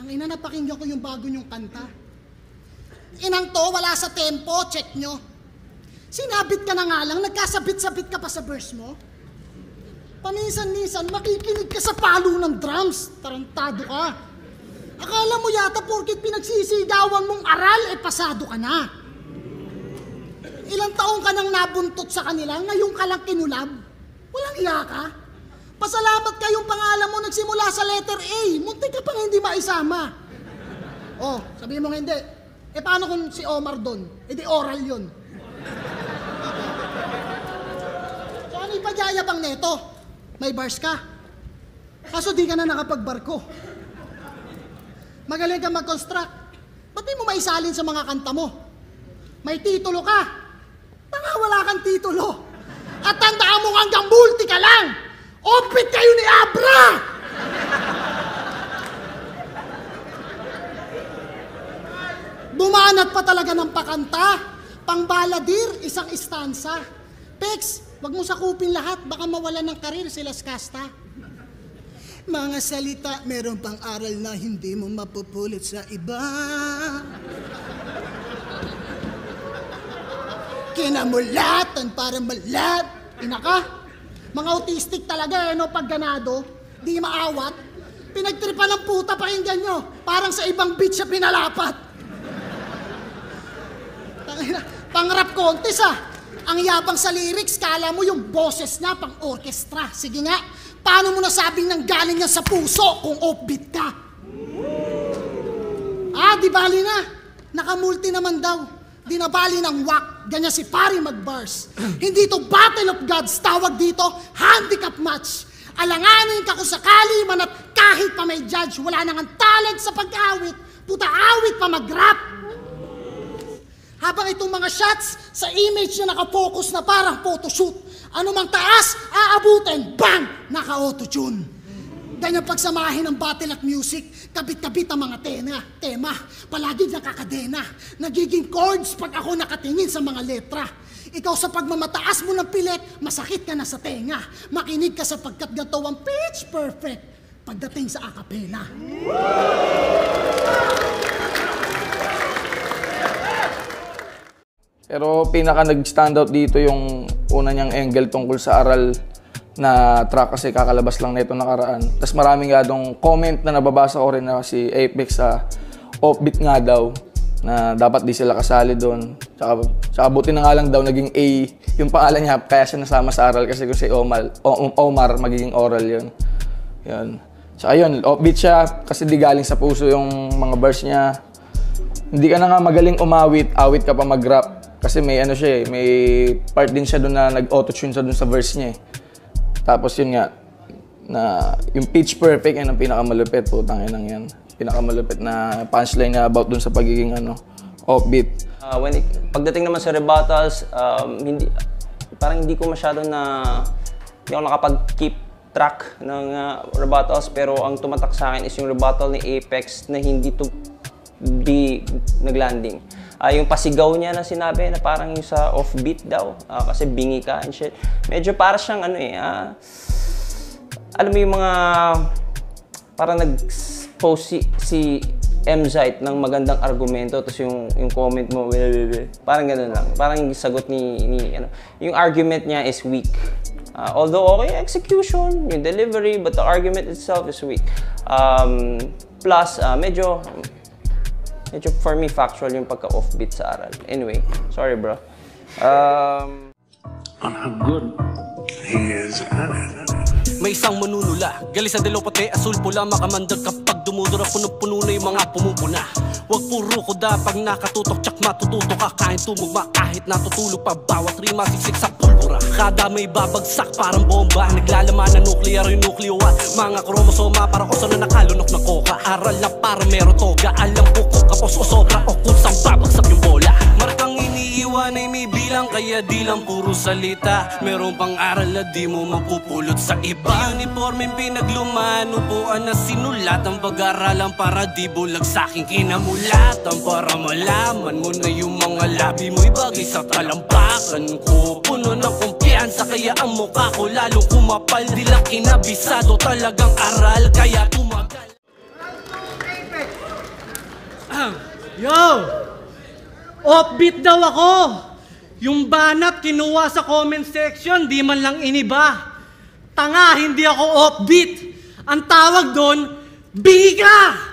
Tangina, napakinggan ko yung bago nyong kanta. Inang to, wala sa tempo, check nyo. Sinabit ka na nga lang, nagkasabit-sabit ka pa sa verse mo. Paminsan-minsan, makikinig ka sa palo ng drums. Tarantado ka. Akala mo yata porkit pinagsisigawan mong aral, pasado ka na. Ilang taong ka nang nabuntot sa kanila, ngayon ka lang kinulab. Walang iya ka. Pasalamat kayong pangalan mo nagsimula sa letter A. Muntik ka pang hindi maisama. Oh, sabihin mo nga hindi. Paano kung si Omar doon? Di oral yun. So ano ipagyayabang neto? May bars ka. Kaso di ka na nakapagbarko. Magaling ka mag-construct. Ba't di mo maisalin sa mga kanta mo? May titulo ka. Tanga, wala kang titulo. At tandaan mo hanggang multi ka lang. Opit kayo ni Abra! Bumanat pa talaga ng pakanta. Pangbaladir, isang istansa. Pex, wag mo sakupin lahat. Baka mawalan ng karir sila Skasta. Mga salita, meron pang aral na hindi mo mapupulot sa iba. Kinamulatan para malat. Inaka, mga autistic talaga no, pag ganado, di maawat. Pinagtripan ng puta pakinggan nyo. Parang sa ibang beach siya pinalapat. Pang-rap contest Ang yabang sa lyrics, kala mo yung boses niya pang orchestra. Sige nga, paano mo nasabing nang galing niya sa puso kung offbeat ka? Di bali na. Nakamulti naman daw. Di na bali ng wak. Ganyan si pari magbars. Hindi to battle of gods. Tawag dito, handicap match. Alanganin ka kung sakali man at kahit pa may judge, wala nang talent sa pag-awit. Puta awit pa mag-rap. Habang itong mga shots sa image na nakafocus na parang photoshoot. Ano mang taas, aabutin, bang! Naka-auto-tune. Ganyan pagsamahin ng battle at music, kabit-kabit ang mga tema. Palagi nakakadena. Nagiging chords pag ako nakatingin sa mga letra. Ikaw sa pagmamataas mo ng pilit, masakit ka na sa tenga. Makinig ka sapagkat ganito ang pitch perfect pagdating sa acapella. Pero pinaka nag-stand out dito yung una niyang angle tungkol sa aral na track kasi kakalabas lang nito nakaraan. Tapos maraming nga dong comment na nababasa ko rin na si Apex sa offbeat nga daw na dapat di sila kasali doon. Tsaka buti na nga lang daw naging A yung pangalan niya kaya siya nasama sa aral kasi kung si Omar magiging oral yun. Yun. Tsaka yun, offbeat siya kasi di galing sa puso yung mga verse niya. Hindi ka na nga magaling umawit, awit ka pa mag-rap. Kasi may ano siya may part din siya doon na nag-auto-tune siya doon sa verse niya Tapos yun nga, na yung pitch perfect yan ang pinakamalupit po, tangin yan. Pinakamalupit na punchline na about doon sa pagiging offbeat. Pagdating naman sa rebuttals, parang hindi ko masyado hindi ako nakapag-keep track ng rebuttals, pero ang tumatak sa akin is yung rebuttal ni Apex na hindi naglanding. Yung pasigaw niya na sinabi na parang yung sa offbeat daw, kasi bingi ka and shit. Medyo para siyang alam mo yung mga, parang nag-post si M-Zite ng magandang argumento, tapos yung comment mo, parang gano'n lang. Parang yung sagot yung argument niya is weak. Although okay, execution, yung delivery, but the argument itself is weak. Plus, medyo for me factual yung pagka-offbeat sa aral. Anyway, sorry bro. On how good he is at it. May isang manunula, gali sa dilaw pati, asul pula, makamandag kapag dumudura, puno-puno na yung mga pumupuna. Wag puro kuda, pag nakatutok, tsak matututo ka, kahit tumugma, kahit natutulog pa, bawat rima siksik sa pulbura. Kada may babagsak, parang bomba, naglalaman na nuclear yung nucleoat. Mga kromosoma, parang oso na nakalunok na koka. Aral na para meron toga, alam buko, kapos o sobra, o kung saan babagsak yung bola. Markang iniiwan ay may bilang, kaya di lang puro salita. Meron pang aral na di mo mapupulot sa iba. Uniforme pinagluman, upuan na sinulat ang pag-aralan para di bulag sa'king kinamulatan. Para malaman mo na yung mga labi mo'y bagay sa talampakan ko. Puno ng kumpiyansa kaya ang mukha ko lalong kumapal. Di lang kinabisado talagang aral kaya tumagal. Yo! Offbeat daw ako! Yung banat kinuha sa comment section, di man lang iniba. Tanga, hindi ako offbeat. Ang tawag doon, biga!